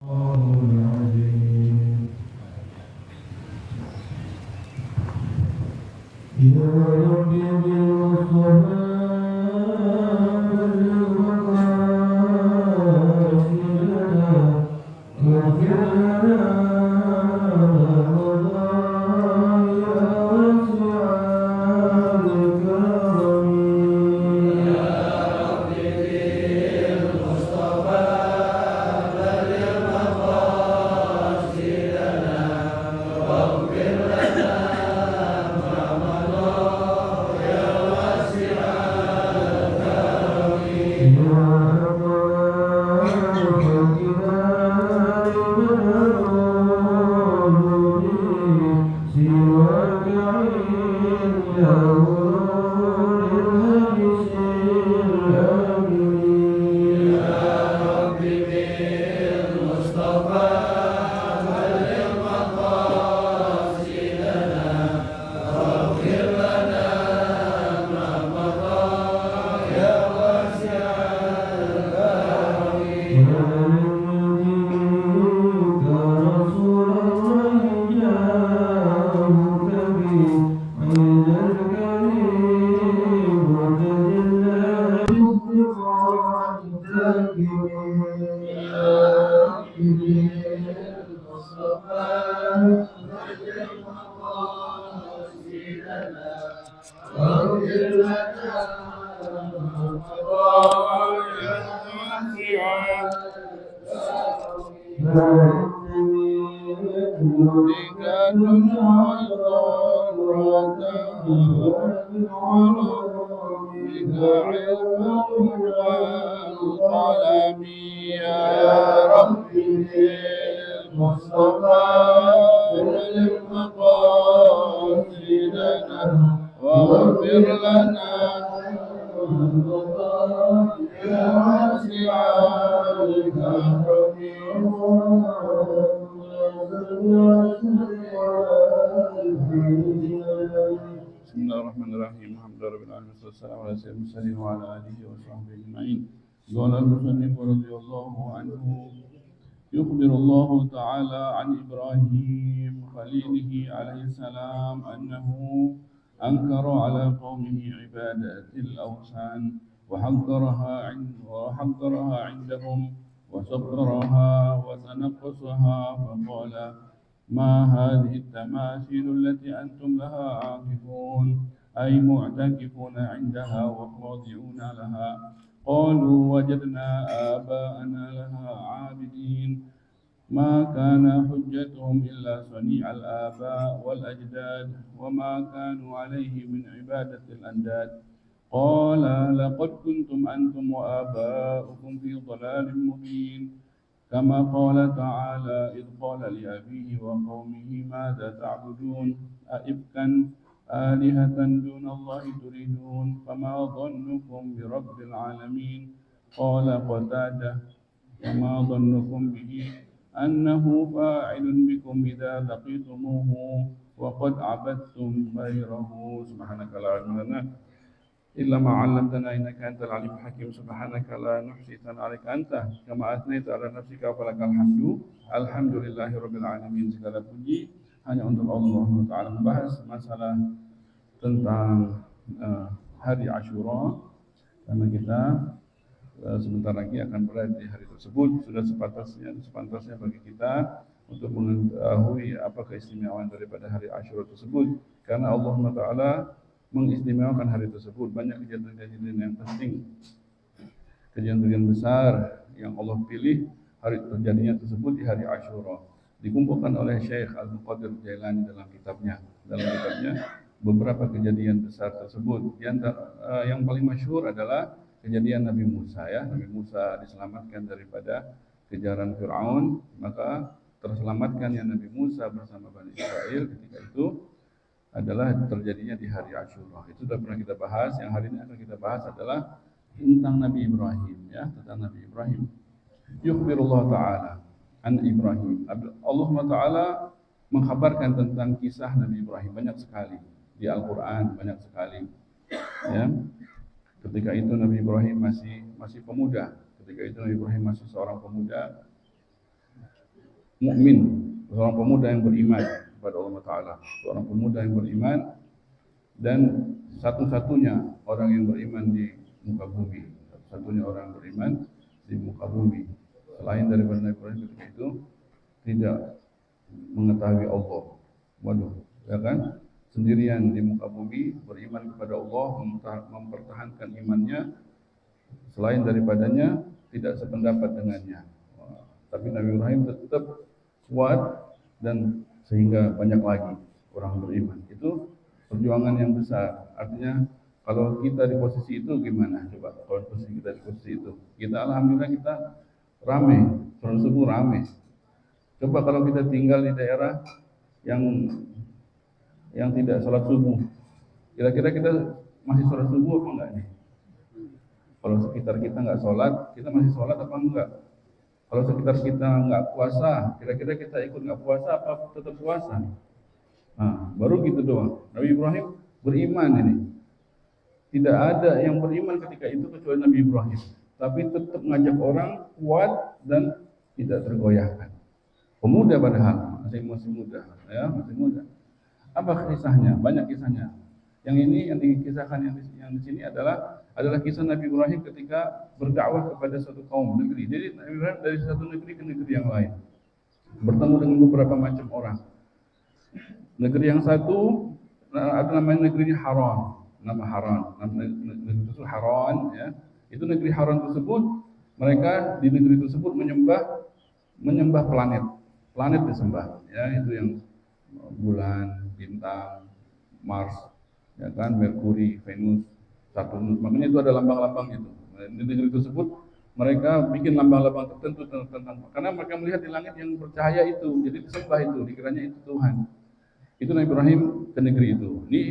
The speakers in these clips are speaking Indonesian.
Bismillahirrahmanirrahim. Alhamdulillahirabbil alamin. Wassalamu ala sayyidil mursalin wa ala alihi wa sahbihi ajma'in. Qala al-musannif radhiyallahu anhu يخبر الله تعالى عن إبراهيم خليله عليه السلام أنه أنكر على قومه عبادة الأوثان وحقرها عندهم وصغرها وتنقصها فقال ما هذه التماثيل التي أنتم لها عاكفون أي معتكفون عندها وخاضعون لها قالوا وجدنا آباءنا لها عابدين ما كان حجتهم إلا صنيع الآباء والأجداد وما كانوا عليه من عبادة الأنداد قال لقد كنتم أنتم وآباؤكم في ضلال مبين كما قال تعالى إذ قال لأبيه وقومه ماذا تعبدون أئفكا آلهة دون الله تريدون فما ظنكم برب العالمين قال قتادة وما ظنكم به أنه فاعل بكم إذا لقيتموه وقد عبدتم غيره سبحانك لا علم لنا إلا ما علمتنا إنك أنت العليم الحكيم سبحانك لا نحصي ثناء عليك أنت كما أثنيت على نفسك فلك الحمد لله رب العالمين. Segala puji hanya untuk Allah Taala. Membahas masalah tentang hari Asyura, karena kita sebentar lagi akan berada di hari tersebut. Sudah sepantasnya bagi kita untuk mengetahui apa keistimewaan daripada hari Asyura tersebut, karena Allah Taala mengistimewakan hari tersebut. Banyak kejadian-kejadian yang penting, kejadian besar yang Allah pilih hari terjadinya tersebut di hari Asyura. Dikumpulkan oleh Syekh Al-Qadir Jailani dalam kitabnya beberapa kejadian besar tersebut. Yang paling masyhur adalah kejadian Nabi Musa, ya. Nabi Musa diselamatkan daripada kejaran Fir'aun, maka terselamatkan yang Nabi Musa bersama Bani Israel ketika itu adalah terjadinya di hari Asyura. Itu sudah pernah kita bahas. Yang hari ini akan kita bahas adalah tentang Nabi Ibrahim, ya, tentang Nabi Ibrahim. Yukhbirullah Ta'ala an Ibrahim. Allah Ta'ala mengkhabarkan tentang kisah Nabi Ibrahim banyak sekali di Al-Quran, banyak sekali, ya. Ketika itu Nabi Ibrahim masih pemuda. Ketika itu Nabi Ibrahim masih seorang pemuda. mukmin, seorang pemuda yang beriman kepada Allah Taala, seorang pemuda yang beriman dan satu-satunya orang yang beriman di muka bumi, satu-satunya orang beriman di muka bumi selain daripada Nabi Ibrahim ketika itu tidak mengetahui Allah. Waduh, ya kan? Sendirian di muka bumi beriman kepada Allah, mempertahankan imannya, selain daripadanya tidak sependapat dengannya. Tapi Nabi Ibrahim tetap kuat dan sehingga banyak lagi orang beriman. Itu perjuangan yang besar. Artinya kalau kita di posisi itu gimana? Coba kalau posisi kita di posisi itu. Kita alhamdulillah kita rame, sholat subuh rame. Coba kalau kita tinggal di daerah yang tidak sholat subuh, kira-kira kita masih sholat subuh apa enggak nih? Kalau sekitar kita nggak sholat, kita masih sholat apa enggak? Kalau sekitar kita nggak puasa, kira-kira kita ikut nggak puasa apa tetap puasa? Nah, baru gitu doang. Nabi Ibrahim beriman ini. Tidak ada yang beriman ketika itu kecuali Nabi Ibrahim. Tapi tetap ngajak orang kuat dan tidak tergoyahkan. Pemuda padahal, masih muda, ya masih muda. Apa kisahnya? Banyak kisahnya. Yang ini yang dikisahkan yang di sini adalah kisah Nabi Ibrahim ketika berdakwah kepada suatu kaum negeri. Jadi Nabi Ibrahim dari satu negeri ke negeri yang lain, bertemu dengan beberapa macam orang. Negeri yang satu ada namanya negeri Haran, nama Haran, negeri itu Haran, ya. Itu negeri Haran tersebut, mereka di negeri tersebut menyembah planet disembah, ya itu yang bulan, bintang, Mars, ya kan, Merkuri, Venus, Saturnus. Makanya itu ada lambang-lambang itu. Di negeri tersebut mereka bikin lambang-lambang tertentu tentang, karena mereka melihat di langit yang bercahaya itu, jadi disembah itu, dikiranya itu Tuhan. Itu Nabi Ibrahim ke negeri itu. Ini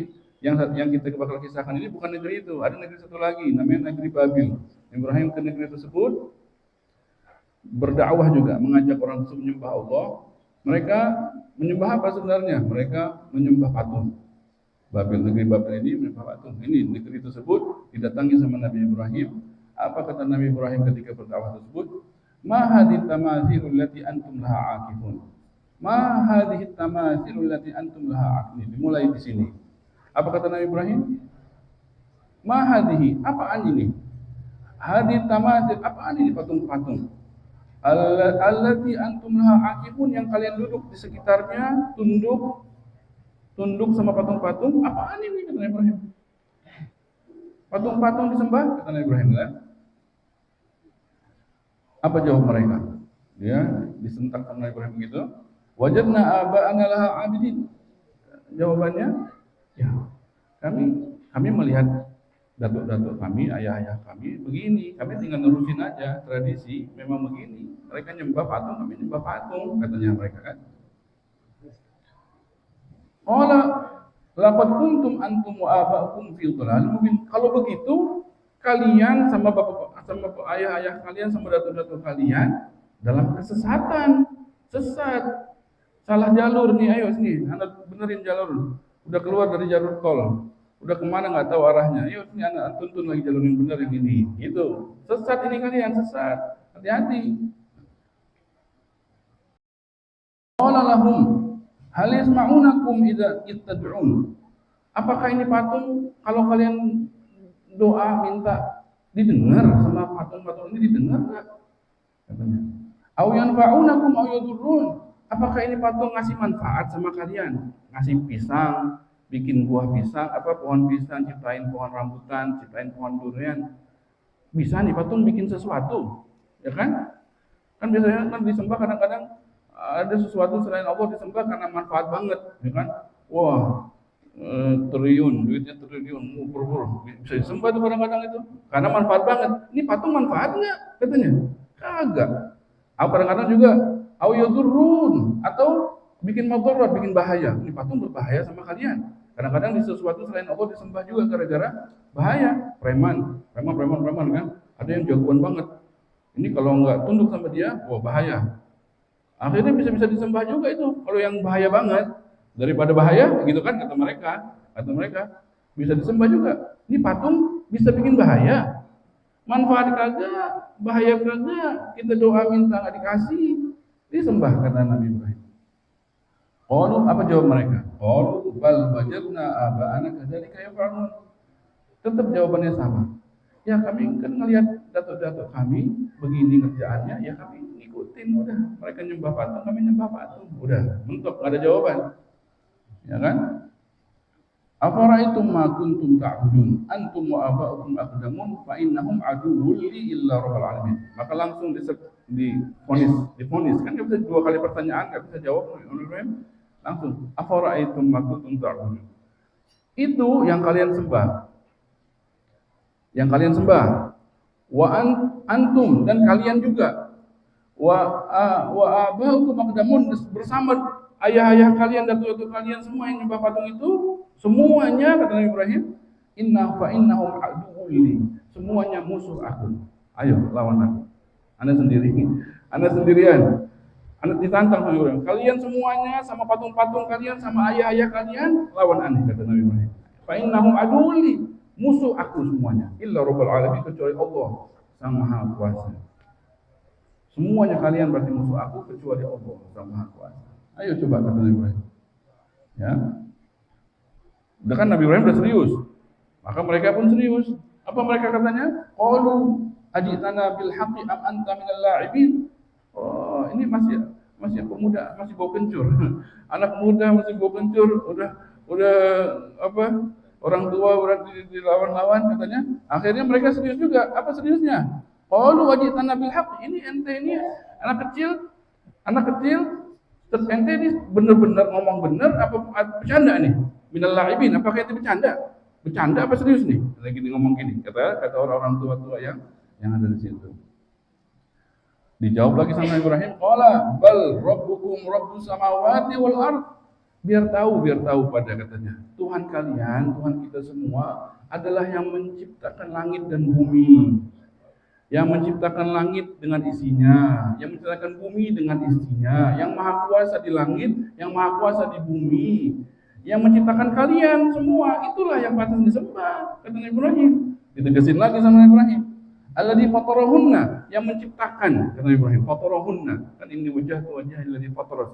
yang kita bakal kisahkan ini bukan negeri itu, ada negeri satu lagi namanya negeri Babil. Nabi Ibrahim ke negeri tersebut berdakwah juga, mengajak orang tersebut menyembah Allah. Mereka menyembah apa sebenarnya? Mereka menyembah patung. Babil, negeri Babil ini menyembah patung. Ini negeri tersebut didatangi sama Nabi Ibrahim. Apa kata Nabi Ibrahim ketika berdakwah tersebut? Ma hadhihi tamathilul lati antum laha akifun. Ma hadhihi tamathilul lati antum laha akifun. Dimulai di sini. Apa kata Nabi Ibrahim? Ma hadhihi, apaan ini? Hadhihi tamathil, apaan ini patung-patung? Allati antum laha akifun, yang kalian duduk di sekitarnya, tunduk sama patung-patung. Apaan ini, kata Nabi Ibrahim? Patung-patung disembah, kata Nabi Ibrahim, kan? Apa jawab mereka? Dia disentak sama Nabi Ibrahim begitu. Wajadna aba'ana laha abidin. Jawabannya, ya, kami melihat datuk-datuk kami, ayah-ayah kami begini. Kami tinggal nerusin aja tradisi, memang begini. Mereka nyembah patung, kami nyembah patung, katanya mereka, kan? Qala laqad kuntum antum wa aba'ukum fi dhalalin mubin. Kalau begitu, kalian sama ayah-ayah kalian sama datuk-datuk kalian dalam kesesatan, sesat, salah jalur nih. Ayo sini, anak benerin jalur. Udah keluar dari jalur tol, udah kemana nggak tahu arahnya. Ayo sini anak tuntun lagi jalur yang benar yang ini. Itu sesat ini kalian, sesat. Hati-hati. Qala lahum hal yasma'unakum idza tad'un. Apakah ini patung kalau kalian doa minta didengar sama patung-patung ini, didengar enggak? Katanya. Au yanfa'unakum au yadurrun. Apakah ini patung ngasih manfaat sama kalian? Ngasih pisang, bikin buah pisang, pohon pisang, ciptain pohon rambutan, ciptain pohon durian. Bisa nih patung bikin sesuatu, ya kan? Kan biasanya kan disembah kadang-kadang ada sesuatu selain Allah disembah karena manfaat banget, ya kan? Wah, triliun, duitnya triliun, bisa disembah tuh kadang-kadang itu karena manfaat banget. Ini patung manfaat nggak? Katanya kagak. Kadang-kadang juga awyadurrun, atau bikin madarat, bikin bahaya. Ini patung berbahaya sama kalian. Kadang-kadang di sesuatu selain Allah disembah juga gara-gara bahaya. Preman kan, ada yang jagoan banget. Ini kalau nggak tunduk sama dia, wah bahaya. Akhirnya bisa disembah juga itu kalau yang bahaya banget. Daripada bahaya, gitu kan kata mereka bisa disembah juga. Ini patung bisa bikin bahaya, manfaat kagak, bahaya kagak. Kita doa minta nggak dikasih, disembah sembah, kata Nabi Ibrahim. Qalu, apa jawab mereka? Qalu bal wajadna aba'ana kadzalika yaf'alun. Tetap jawabannya sama. Ya kami kan ngelihat datuk-datuk kami begini kerjaannya, ya kami ngikutin udah. Mereka nyembah patung, kami nyembah patung. Udah, mentok, enggak ada jawaban. Ya kan? Afara'aitum ma kuntum ta'budun antum wa aba'ukum aqdamun fa innahum aduwwun li illa rabbil alamin. Maka langsung difonis kan dia bisa dua kali pertanyaan enggak bisa jawab Ibrahim. Langsung afara'aitum ma kuntum ta'budun. Itu yang kalian sembah. Yang kalian sembah. Wa antum dan kalian juga. Wa aba'ukum aqdamun bersama ayah-ayah kalian, datuk-datuk kalian semua yang nyembah patung itu, semuanya kata Nabi Ibrahim, innahum aduwwun, semuanya musuh aku. Ayo lawan aku. Anda sendirian. Anda ditantang sama Ibrahim. Kalian semuanya sama patung-patung kalian, sama ayah-ayah kalian, lawan Anda kata Nabi Ibrahim. Innahum aduwwun, musuh aku semuanya. Illa rabbul alamin, kecuali Allah Sang Maha Kuasa. Semuanya kalian berarti musuh aku kecuali Allah Sang Maha Kuasa. Ayo coba kata Nabi Ibrahim. Ya. Udah kan Nabi Ibrahim udah serius. Maka mereka pun serius. Apa mereka katanya? Qalu ajitana bil haqqi am anta minal la'ibin. Oh, ini masih pemuda, masih bau kencur. Anak muda masih bau kencur, udah apa? Orang tua udah dilawan-lawan katanya. Akhirnya mereka serius juga. Apa seriusnya? Qalu ajitana bil haqqi. Ini ente ini anak kecil terus ente ini benar-benar ngomong benar apa bercanda nih? Minal la'ibin, apakah itu bercanda? Bercanda apa serius nih? Lagi ngomong gini, kata orang tua yang ada di situ. Dijawab lagi sama Ibrahim, qala bal rabbukum rabbus samawati wal ard. Biar tahu pada katanya. Tuhan kalian, Tuhan kita semua adalah yang menciptakan langit dan bumi. Yang menciptakan langit dengan isinya, yang menciptakan bumi dengan isinya, yang maha kuasa di langit, yang maha kuasa di bumi, yang menciptakan kalian semua, itulah yang patut disembah, kata Nabi Ibrahim. Ditegasin lagi sama Nabi Ibrahim. Alladzi fatarahunna, yang menciptakan, kata Nabi Ibrahim, fatarahunna, kan ini wajhatu wajhi alladzi fataras.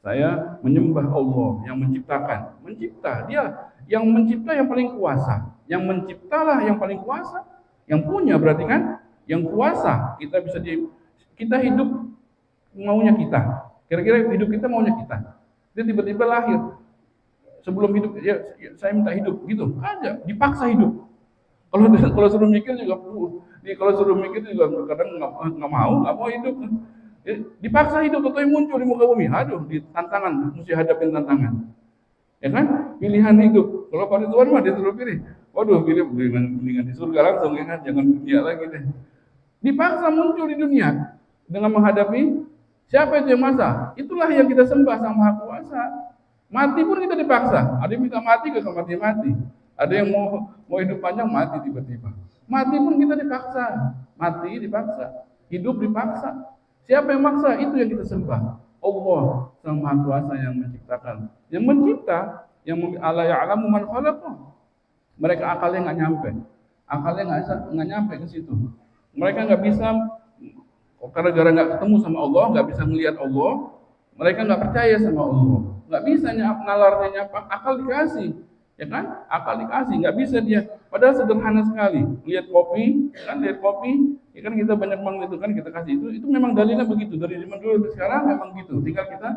Saya menyembah Allah yang menciptakan, mencipta, dia yang mencipta yang paling kuasa, yang menciptalah yang paling kuasa, yang punya berarti kan? Yang kuasa, kita hidup maunya kita. Kira-kira hidup kita maunya kita. Dia tiba-tiba lahir. Sebelum hidup ya saya minta hidup gitu. Aja dipaksa hidup. Kalau suruh mikir juga kadang nggak mau hidup. Dipaksa hidup atau yang muncul di muka bumi. Aduh, di tantangan, mesti hadapin tantangan. Ya kan? Pilihan hidup. Kalau pada Tuhan mah disuruh pilih. Waduh, pilih mendingan di surga langsung ya kan, jangan dunia lagi deh. Dipaksa muncul di dunia dengan menghadapi siapa itu yang masa? Itulah yang kita sembah Sang Maha Kuasa. Mati pun kita dipaksa. Ada yang minta mati ke mati. Ada yang mau hidup panjang mati tiba-tiba. Mati pun kita dipaksa. Mati dipaksa. Hidup dipaksa. Siapa yang maksa? Itu yang kita sembah. Allah Sang Maha Kuasa yang menciptakan. Yang mencipta, yang ala ya'lamu man khalaqah. Mereka akalnya nggak nyampe. Akalnya nggak nyampe ke situ. Mereka nggak bisa, gara-gara nggak ketemu sama Allah, nggak bisa melihat Allah, mereka nggak percaya sama Allah, nggak bisa nalarnya nyapa, akal dikasih, ya kan? Akal dikasih, nggak bisa dia. Padahal sederhana sekali. Lihat kopi, ya kan kita banyak banget itu kan kita kasih itu memang dalilnya begitu dari zaman dulu sampai sekarang memang gitu. Tinggal kita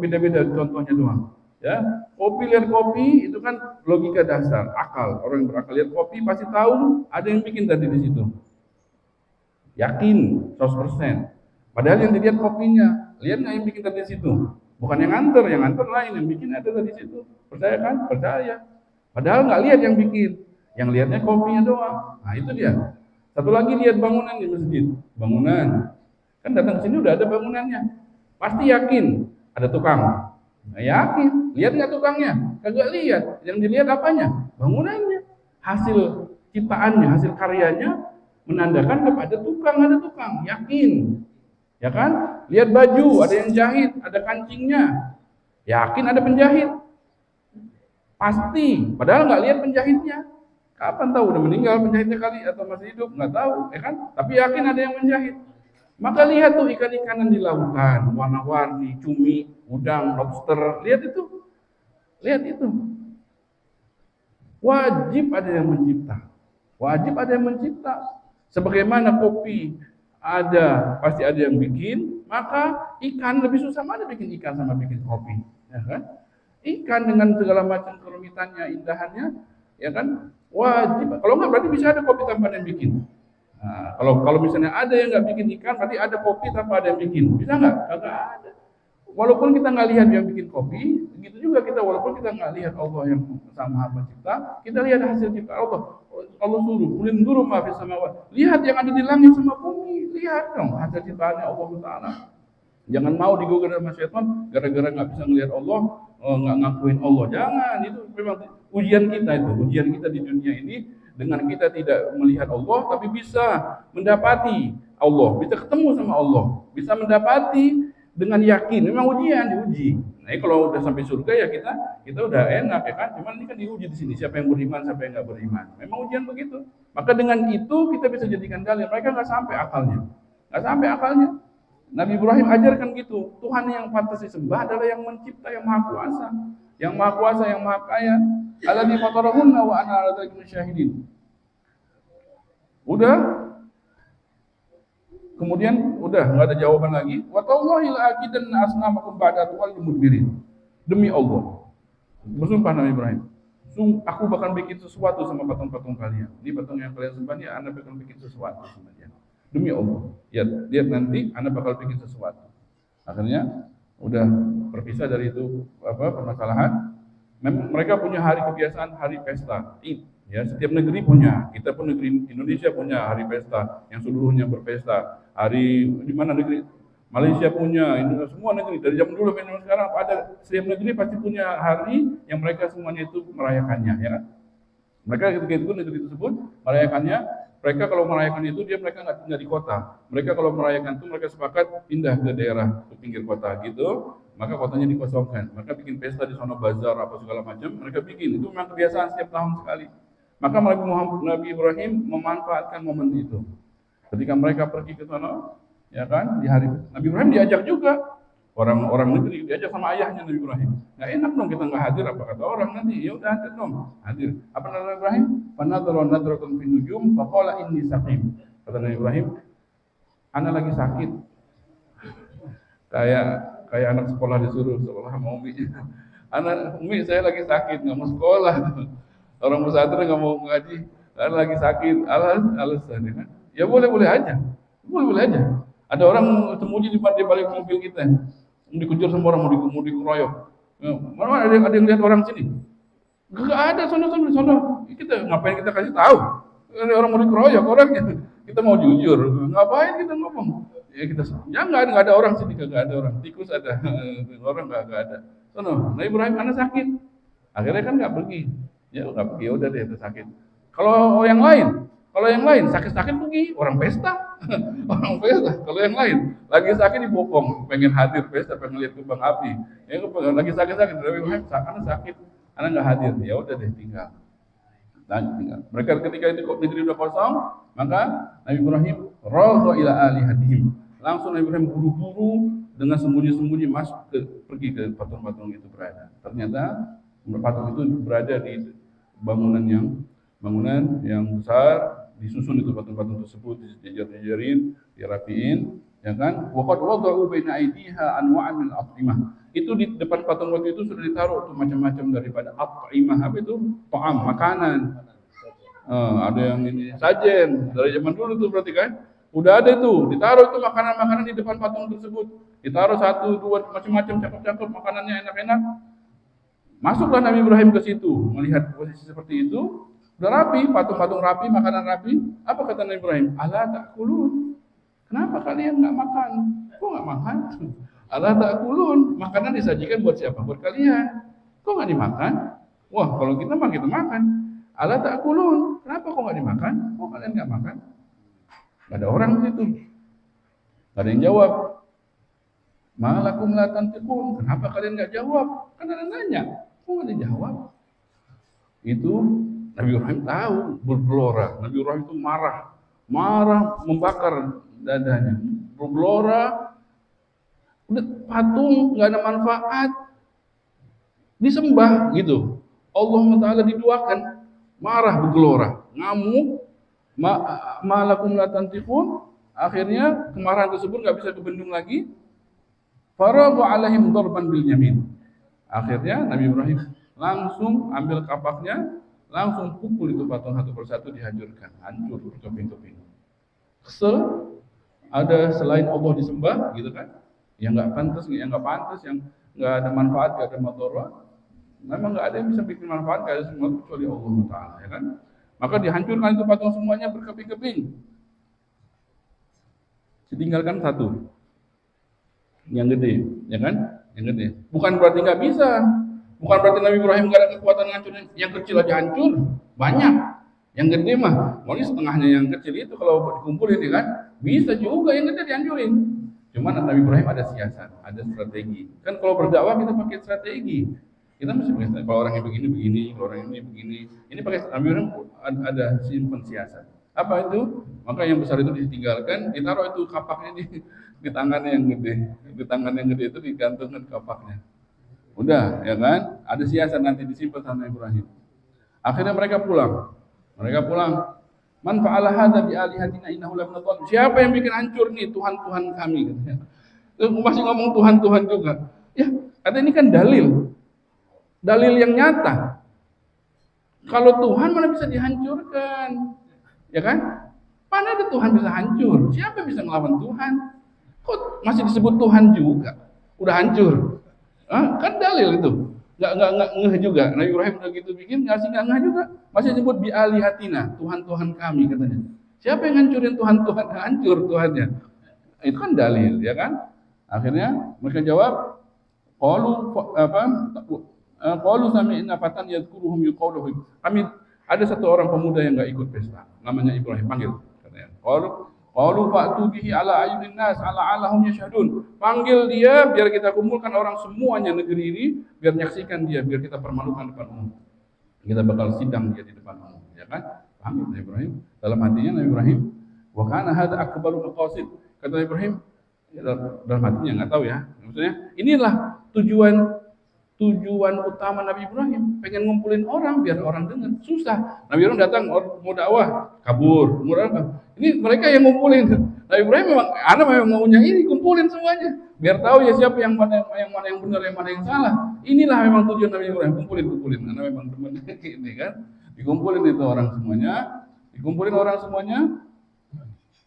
beda-beda contohnya doang. Ya, lihat kopi itu kan logika dasar, akal. Orang yang berakal lihat kopi pasti tahu ada yang bikin tadi di situ. Yakin 100%. Padahal yang dilihat kopinya, lihat nggak yang bikin tadi di situ? Bukan yang nganter lain yang bikin ada tadi di situ. Percaya kan? Percaya. Padahal nggak lihat yang bikin, yang lihatnya kopinya doang. Nah itu dia. Satu lagi lihat bangunan di masjid, bangunan. Kan datang ke sini udah ada bangunannya. Pasti yakin ada tukang. Nah, yakin. Lihat nggak tukangnya? Kagak lihat. Yang dilihat apanya? Bangunannya. Hasil ciptaannya, hasil karyanya menandakan kepada ada tukang, yakin. Ya kan? Lihat baju, ada yang jahit, ada kancingnya. Yakin ada penjahit. Pasti, padahal nggak lihat penjahitnya. Kapan tahu udah meninggal penjahitnya kali atau masih hidup, nggak tahu, ya kan? Tapi yakin ada yang menjahit. Maka lihat tuh ikan-ikanan di lautan, warna-warni, cumi, udang, lobster, lihat itu. Lihat itu. Wajib ada yang mencipta. Wajib ada yang mencipta. Sebagaimana kopi ada, pasti ada yang bikin, maka ikan lebih susah mana bikin ikan sama bikin kopi, ya kan? Ikan dengan segala macam kerumitannya, indahannya, ya kan? Wajib. Kalau enggak berarti bisa ada kopi tanpa ada yang bikin. Nah, kalau misalnya ada yang nggak bikin ikan, berarti ada kopi tanpa ada yang bikin. Bisa nggak? Kagak ada. Walaupun kita nggak lihat yang bikin kopi, begitu juga kita walaupun kita nggak lihat Allah yang Sang Maha Pencipta, kita lihat hasil cipta Allah. Allah suruh, ulin dulu maafis sama Allah. Lihat yang ada di langit sama bumi, lihat dong hasil ciptaannya Allah Taala. Jangan mau digoda sama setan gara-gara nggak bisa ngelihat Allah, nggak ngakuin Allah. Jangan, itu memang ujian kita itu, ujian kita di dunia ini dengan kita tidak melihat Allah, tapi bisa mendapati Allah, bisa ketemu sama Allah, bisa mendapati dengan yakin. Memang ujian, diuji. Nah, kalau udah sampai surga ya kita udah enak ya kan. Cuman ini kan diuji di sini, siapa yang beriman, siapa yang nggak beriman. Memang ujian begitu. Maka dengan itu kita bisa jadikan dalil. Mereka nggak sampai akalnya, nggak sampai akalnya. Nabi Ibrahim ajarkan gitu. Tuhan yang pantas disembah adalah yang mencipta, yang maha kuasa, yang maha kuasa, yang maha kaya. Alladzi fatarahunna wa ana ala dzalika syahidin. Udah. Kemudian udah nggak ada jawaban lagi. Wa tallahi la aqidanna asnamakum ba'da wal mudbirin. Demi Allah. Bersumpah Nabi Ibrahim. Aku bakal bikin sesuatu sama patung-patung kalian. Ini patung yang kalian sembah ya, Anda bakal bikin sesuatu sama dia. Demi Allah. Lihat nanti Anda bakal bikin sesuatu. Akhirnya udah berpisah dari itu permasalahan. Memang mereka punya hari kebiasaan, hari pesta. Ya, setiap negeri punya. Kita pun negeri Indonesia punya hari pesta yang seluruhnya berpesta. Hari di mana negeri Malaysia punya, Indonesia, semua negeri dari zaman dulu sampai sekarang ada, setiap negeri pasti punya hari yang mereka semuanya itu merayakannya, ya kan? Mereka ketika itu negeri tersebut merayakannya. Mereka kalau merayakan itu mereka nggak tinggal di kota. Mereka kalau merayakan itu mereka sepakat pindah ke daerah ke pinggir kota gitu. Maka kotanya dikosongkan. Mereka bikin pesta di sana, bazar apa segala macam. Mereka bikin, itu memang kebiasaan setiap tahun sekali. Maka Nabi Ibrahim memanfaatkan momen itu. Ketika mereka pergi ke sana, ya kan, di hari Nabi Ibrahim diajak juga. Orang negeri diajak sama ayahnya Nabi Ibrahim. Nggak enak dong kita nggak hadir, apa kata orang nanti? Ya udah hadir dong, hadir. Apa kata Nabi Ibrahim? Fanadharu nadratun fin nujum faqala inni saqim. Kata Nabi Ibrahim, ana lagi sakit. Kayak anak sekolah disuruh sekolah sama Umi. Umi saya lagi sakit, nggak mau sekolah. Orang pesantren nggak mau ngaji, karena lagi sakit. Alasan ya kan? Ya boleh aja, boleh aja. Ada orang sembunyi di balik mobil kita, dikejar sama orang mau dikeroyok. Mana ada yang lihat orang sini? Gak ada, sono. Kita ngapain kita kasih tahu? Ada orang mau dikeroyok orangnya. Kita mau jujur, ngapain kita ngomong? Ya kita, ya nggak ada orang sini, nggak ada orang. Tikus ada, orang nggak ada. Sono, Nabi Ibrahim anak sakit. Akhirnya kan nggak pergi. Ya nggak pergi, udah deh itu sakit. Kalau yang lain sakit pergi, orang pesta, orang pesta. Kalau yang lain lagi sakit dibopong, pengen hadir pesta, pengen lihat kembang api. Ya lagi sakit, Nabi Ibrahim anak sakit, anak nggak hadir. Ya udah deh tinggal. Mereka ketika itu negeri udah kosong, maka Nabi Ibrahim raja ila alihatihim. Langsung Nabi Ibrahim buru-buru dengan sembunyi-sembunyi pergi ke patung-patung itu berada. Ternyata patung itu berada di bangunan yang besar, disusun itu patung-patung tersebut, dijejer-jejerin, dirapiin, ya kan? Wa qad wada'u baina aydiha anwa'an min al-at'imah. Itu di depan patung waktu itu sudah ditaruh tuh macam-macam daripada at'imah. Apa itu? Ta'am, makanan. Ada yang ini sajen dari zaman dulu tuh berarti kan? Udah ada tuh, ditaruh tuh makanan-makanan di depan patung tersebut. Ditaruh 1, 2 macam-macam cakep-cakep makanannya enak-enak. Masuklah Nabi Ibrahim ke situ, melihat posisi seperti itu, udah rapi, patung-patung rapi, makanan rapi. Apa kata Nabi Ibrahim? Ala ta'kulun. Kenapa kalian nggak makan? Kok nggak makan? Ala ta'kulun. Makanan disajikan buat siapa? Buat kalian. Kok nggak dimakan? Wah, kalau kita makan. Ala ta'kulun. Kenapa kok nggak dimakan? Kok kalian nggak makan? Gak ada orang di situ. Gak ada yang jawab. Malakum la tantiqun. Kenapa kalian nggak jawab? Kan ada nanya. Kok nggak dijawab? Itu Nabi Ibrahim tahu bergelora. Nabi Ibrahim itu marah membakar dadanya. bergelora, udah patung nggak ada manfaat, disembah gitu. Allah Taala diduakan, marah bergelora, ngamuk, malakum la tantiqun. Akhirnya kemarahan tersebut nggak bisa kebendung lagi. Faragha alaihim darban bil yamin. Akhirnya Nabi Ibrahim langsung ambil kapaknya, langsung pukul itu patung satu persatu, dihancurkan, hancur berkeping-keping. Kesel, ada selain Allah disembah gitu kan, yang nggak pantas, yang nggak ada manfaat, nggak ada madorah. Memang nggak ada yang bisa bikin manfaat, nggak ada semua kecuali Allah Taala, ya kan? Maka dihancurkan itu patung semuanya berkeping-keping. Ditinggalkan satu, yang gede, ya kan? Yang gede. Bukan berarti nggak bisa, bukan berarti Nabi Ibrahim nggak ada kekuatan ngancurin. Yang kecil aja hancur, banyak. Yang gede mah, mungkin setengahnya yang kecil itu kalau dikumpulin, ya kan? Bisa juga yang gede dihancurin. Cuman Nabi Ibrahim ada siasat, ada strategi. Kan kalau berdakwah kita pakai strategi. Kita mesti pakai, kalau orang yang begini, kalau orang ini begini. Ini pakai Nabi Ibrahim ada simpen siasat. Apa itu? Maka yang besar itu ditinggalkan, ditaruh itu kapaknya di tangan yang gede. Di tangan yang gede itu digantungkan kapaknya. Udah, ya kan? Ada siasat, nanti disimpan sama Ibrahim. Akhirnya mereka pulang. Man fa'ala hadza bi alihatina innahu laminadh dhalim. Siapa yang bikin hancur nih Tuhan-Tuhan kami, katanya. Masih ngomong Tuhan-Tuhan juga. Ya, kata ini kan dalil. Dalil yang nyata. Kalau Tuhan mana bisa dihancurkan? Ya kan? Mana ada Tuhan bisa hancur? Siapa yang bisa ngelawan Tuhan? Kok masih disebut Tuhan juga? Udah hancur. Kan dalil itu. Nggak ngeh juga. Nabi Ibrahim udah gitu bikin, nggak ngeh juga. Masih disebut bi alihatina, Tuhan-Tuhan kami, katanya. Siapa yang hancurin Tuhan-Tuhan? Hancur Tuhannya. Itu kan dalil, ya kan? Akhirnya mereka jawab, qalu sami'na fatan yadhkuruhum yuqaluhu. Kami ada satu orang pemuda yang nggak ikut pesta, namanya Ibrahim, panggil, katanya. Qalu fa'tu bihi ala ayunin nas ala alahum yashhadun. Panggil dia biar kita kumpulkan orang semuanya negeri ini, biar menyaksikan dia, biar kita permalukan depan umum. Kita bakal sidang dia di depan umum, ya kan? Panggil Nabi Ibrahim. Dalam hatinya Nabi Ibrahim, wa kana hadza akbaru maqasid. Kata Nabi Ibrahim, dalam hatinya nggak tahu ya. Maksudnya inilah tujuan utama Nabi Ibrahim, pengen ngumpulin orang biar orang dengar. Susah. Nabi Ibrahim datang mau dakwah, kabur. Ini mereka yang ngumpulin. Nabi Ibrahim memang maunya ini, kumpulin semuanya biar tahu ya siapa yang mana yang benar, yang mana yang salah. Inilah memang tujuan Nabi Ibrahim, kumpulin. Karena memang teman ini kan, dikumpulin itu orang semuanya.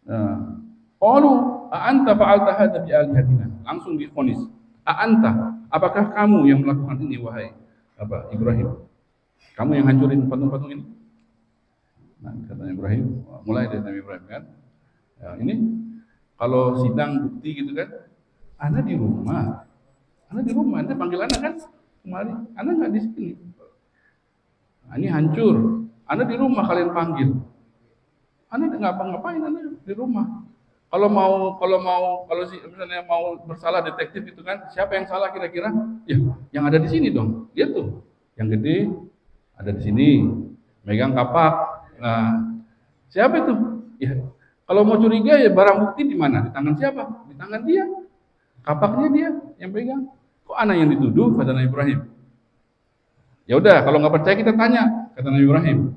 Nah, qalu a anta fa'alta hadza bi alihatina. Langsung divonis. A'anta, apakah kamu yang melakukan ini, wahai Ibrahim? Kamu yang hancurin patung-patung ini? Nah, katanya Ibrahim, mulai dari Nabi Ibrahim kan. Ya, ini kalau sidang bukti gitu kan, Anda di rumah, Anda panggil Anda kan kemari, Anda nggak di sini. Nah, ini hancur, Anda di rumah kalian panggil, Anda nggak ngapain, Anda di rumah. Kalau misalnya mau bersalah detektif itu kan, siapa yang salah kira-kira? Ya, yang ada di sini dong. Dia tuh, yang gede ada di sini, megang kapak. Nah, siapa itu? Ya, kalau mau curiga ya barang bukti di mana? Di tangan siapa? Di tangan dia. Kapaknya dia yang pegang. Kok anak yang dituduh? Kata Nabi Ibrahim. Ya udah, kalau nggak percaya kita tanya, kata Nabi Ibrahim.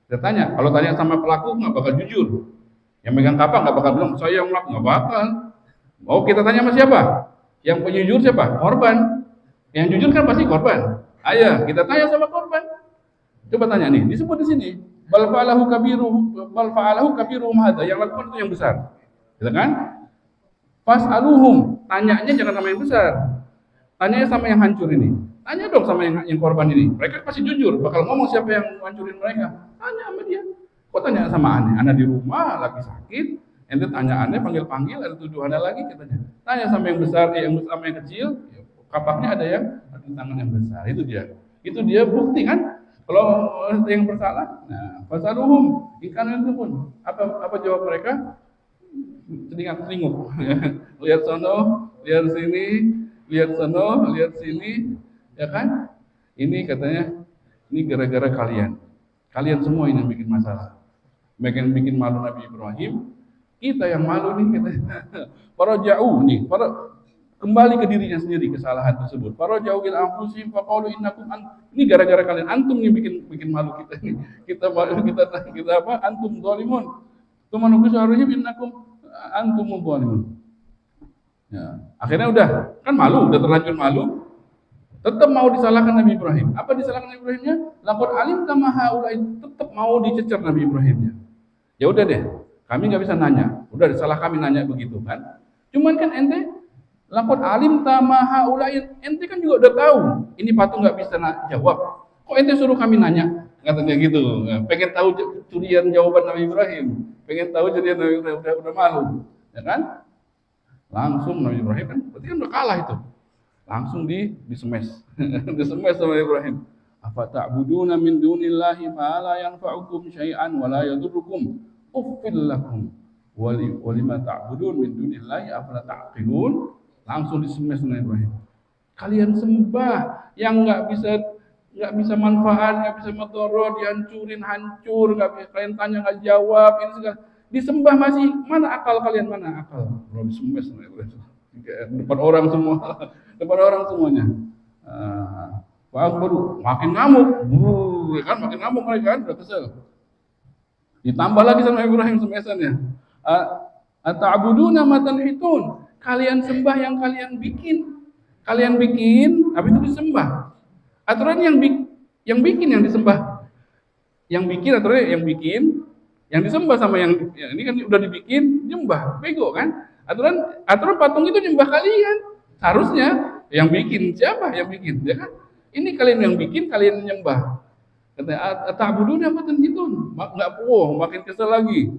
Kita tanya. Kalau tanya sama pelaku nggak bakal jujur. Yang megang kapak nggak bakal bilang saya yang melakukan, nggak bakal. Oh, kita tanya sama siapa? Yang penjujur siapa? Korban. Yang jujur kan pasti korban. Ayo kita tanya sama korban. Coba tanya nih, disebut di sini. Bal fa'alahu kabiruhum hadza. Yang lakukan itu yang besar. Gitu kan? Fas'aluhum. Tanyanya jangan sama yang besar. Tanyanya sama yang hancur ini. Tanya dong sama yang korban ini. Mereka pasti jujur, bakal ngomong siapa yang hancurin mereka. Tanya sama dia. Kok tanya sama aneh? Anak di rumah lagi sakit, ente tanya aneh, panggil, ada tuduhannya lagi, katanya. Tanya sama yang besar, sama yang kecil, kapaknya ada yang di tangan yang besar. Itu dia bukti kan? Kalau yang bersalah, nah, fasaluhum ikan itu pun apa jawab mereka? Teringuk. Lihat sono, lihat sini, lihat sono, lihat sini, ya kan? Ini katanya, ini gara-gara kalian semua ini yang bikin masalah. Bikin malu Nabi Ibrahim, Kita yang malu nih kita. Para jauh nih, kembali ke dirinya sendiri kesalahan tersebut. Para jauh ila anfusihim faqalu innakum ini gara-gara kalian antum yang bikin malu kita nih. Kita apa? Antum zalimun. Tuman seharusnya innakum antum zalimun. Ya, akhirnya udah kan malu, udah terlanjur malu, tetap mau disalahkan Nabi Ibrahim. Apa disalahkan Nabi Ibrahimnya? Laqad alimta ma haula'i, tetap mau dicecer Nabi Ibrahimnya. Ya udah deh, kami nggak bisa nanya. Udah salah kami nanya begitu kan. Cuman kan ente laqad alimta ma haula'i, ente kan juga udah tahu ini patung nggak bisa jawab. Kok ente suruh kami nanya? Katanya gitu. Pengen tahu curian jawaban Nabi Ibrahim. Pengen tahu curian Nabi Ibrahim, udah malu. Ya kan? Langsung Nabi Ibrahim kan berarti kan udah kalah itu. Langsung disemes. Disemes sama Ibrahim. Afa ta'buduna min dunillahi ma la yanfa'ukum syai'an wa la yadurrukum uffil lakum wa lima ta'budun min dunillahi afala ta'qilun. Langsung disemes sama Ibrahim. Kalian sembah yang nggak bisa manfaat, nggak bisa madarat, dihancurin, hancur, nggak bisa, kalian tanya nggak jawab, ini segala disembah masih, mana akal kalian, mana akal? Belum disemes sama Ibrahim. Depan orang semua, depan orang semuanya. Baru makin ngamuk, kan makin ngamuk mereka kan udah kesel. Ditambah lagi sama Ibrahim semesannya. Ata'buduna ma tanhitun, kalian sembah yang kalian bikin, habis itu disembah. Aturan yang bikin yang disembah, yang bikin aturan yang bikin, yang disembah sama yang ini kan udah dibikin nyembah, bego kan? Aturan patung itu nyembah kalian. Harusnya yang bikin siapa? Yang bikin, ya kan? Ini kalian yang bikin, kalian nyembah. Kata ta'buduna ma tanhitun. Enggak makin kesel lagi.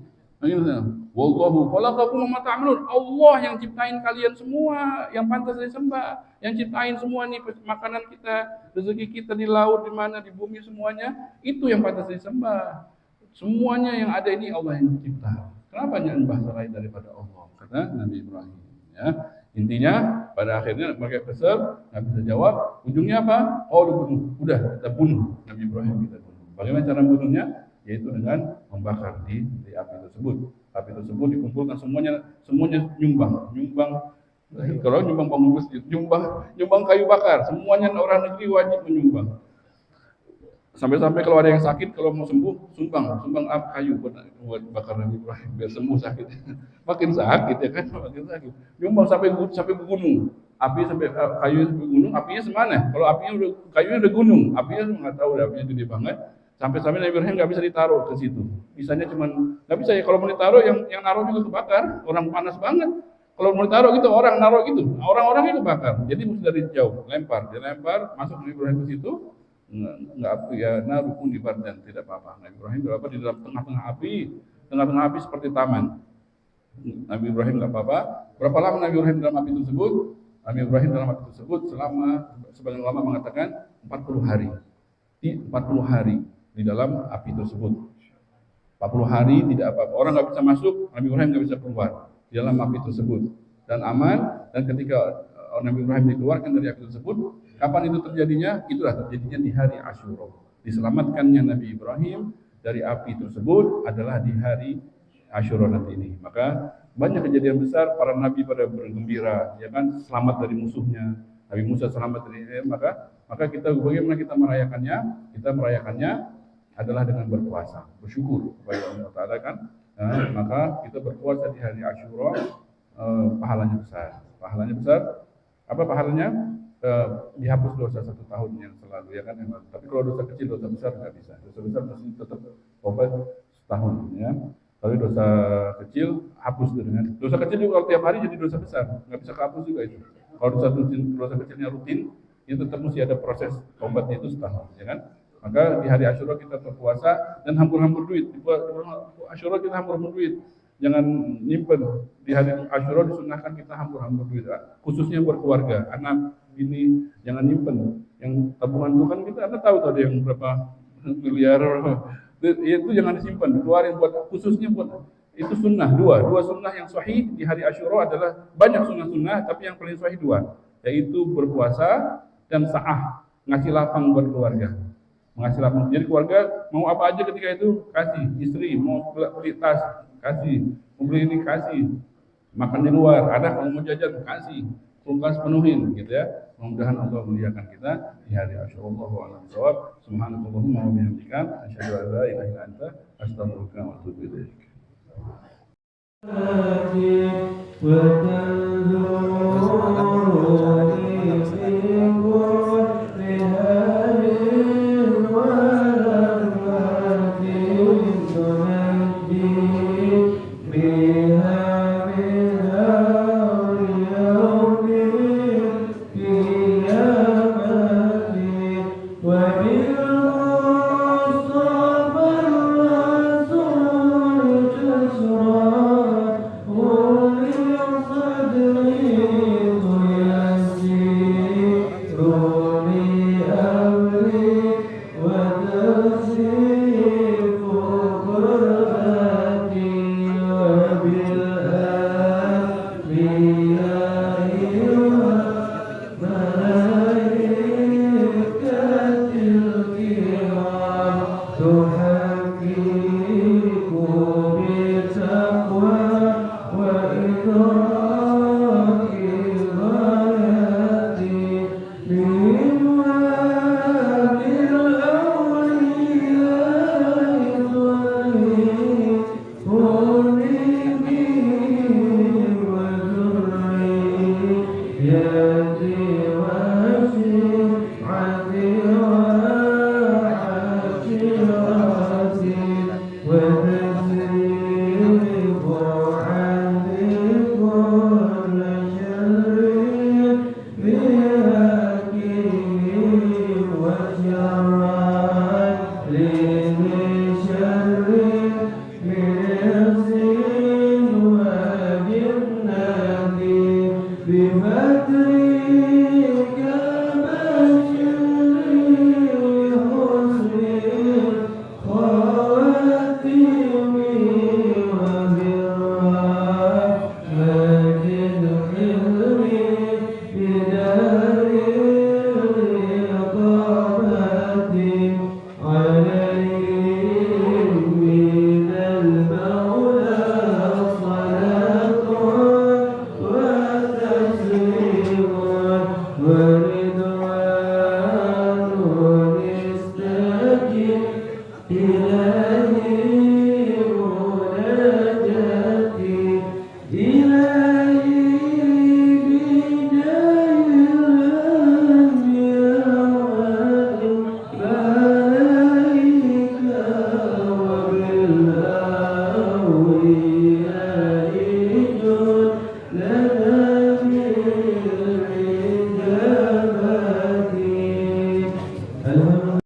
Wallahu khalaqakum wa ma ta'malun. Allah yang ciptain kalian semua, yang pantas disembah, yang ciptain semua nih makanan kita, rezeki kita di laut, di mana, di bumi semuanya, itu yang pantas disembah. Semuanya yang ada ini Allah yang cipta. Kenapa nyembah selain daripada Allah? Kata Nabi Ibrahim. Ya. Intinya pada akhirnya mereka kesel, nggak bisa jawab. Ujungnya apa? Oh, bunuh. Udah kita bunuh Nabi Ibrahim, kita bunuh. Bagaimana cara bunuhnya? Yaitu dengan membakar di api tersebut. Api tersebut dikumpulkan semuanya nyumbang. Kalau nyumbang bangun masjid, nyumbang kayu bakar. Semuanya orang negeri wajib menyumbang. Sampai-sampai kalau ada yang sakit, kalau mau sembuh, sumbang kayu buat bakar Nabi Ibrahim biar sembuh sakitnya. Makin sakit ya kan, makin sakit. Nyumbang sampai gunung. Api sampai kayu sampai gunung, apinya semana? Kalau kayunya udah gunung, apinya nggak tahu, apinya gede banget. Sampai-sampai Nabi Ibrahim nggak bisa ditaruh ke situ. Bisanya cuman nggak bisa ya, kalau mau ditaruh yang naruh juga kebakar, orang panas banget. Kalau mau ditaruh gitu, orang naruh gitu, orang-orangnya kebakar. Jadi mesti dari jauh, dilempar, masuk Nabi Ibrahim ke situ. Nggak api ya, naruh pun dibardan, tidak apa-apa. Nabi Ibrahim berapa di dalam tengah-tengah api seperti taman. Nabi Ibrahim nggak apa-apa. Berapa lama Nabi Ibrahim dalam api tersebut? Nabi Ibrahim dalam api tersebut selama sebagian ulama mengatakan 40 hari. 40 hari di dalam api tersebut. 40 hari tidak apa-apa. Orang nggak bisa masuk, Nabi Ibrahim nggak bisa keluar di dalam api tersebut dan aman. Dan ketika Nabi Ibrahim dikeluarkan dari api tersebut, kapan itu terjadinya? Itulah terjadinya di hari Asyura. Diselamatkannya Nabi Ibrahim dari api tersebut adalah di hari Asyura nanti ini. Maka banyak kejadian besar, para nabi pada bergembira, ya kan, selamat dari musuhnya. Nabi Musa selamat dari maka kita bagaimana kita merayakannya? Kita merayakannya adalah dengan berpuasa, bersyukur kepada Allah Taala kan. Maka kita berpuasa di hari Asyura, pahalanya besar. Pahalanya besar. Apa pahalanya? Dihapus dosa 1 tahun yang selalu, ya kan. Tapi kalau dosa kecil, dosa besar nggak bisa. Dosa besar mesti tetap tobat setahun, ya. Tapi dosa kecil hapus dengan dosa kecil juga kalau tiap hari jadi dosa besar, nggak bisa kehapus juga itu. Kalau dosa kecilnya rutin, itu tetap mesti ada proses tobatnya itu setahun, ya kan. Maka di hari Asyura kita berpuasa dan hambur-hambur duit. Di Asyura kita hambur-hambur duit. Jangan nyimpen. Di hari Asyura disunahkan kita hambur-hambur duit, khususnya buat keluarga, anak ini jangan nyimpen. Yang tabungan itu kan kita Anda tahu tadi yang berapa miliar, itu jangan disimpan, keluarin buat khususnya buat itu sunnah. Dua sunnah yang sahih di hari Asyura adalah banyak sunnah, tapi yang paling sahih 2, yaitu berpuasa dan sa'ah, ngasih lapang buat keluarga. mengasih lapang. Jadi keluarga mau apa aja ketika itu kasih, istri mau beli tas kasih, mau beli ini kasih, makan di luar ada, kalau mau jajan kasih, kulkas penuhin gitu ya. Mudah-mudahan Allah muliakan kita di hari Asyura wa alam shawab. Subhanallahumma wa bihamdika asyhadu an la ilaha illa anta astaghfiruka wa atubu ilaik. Yeah.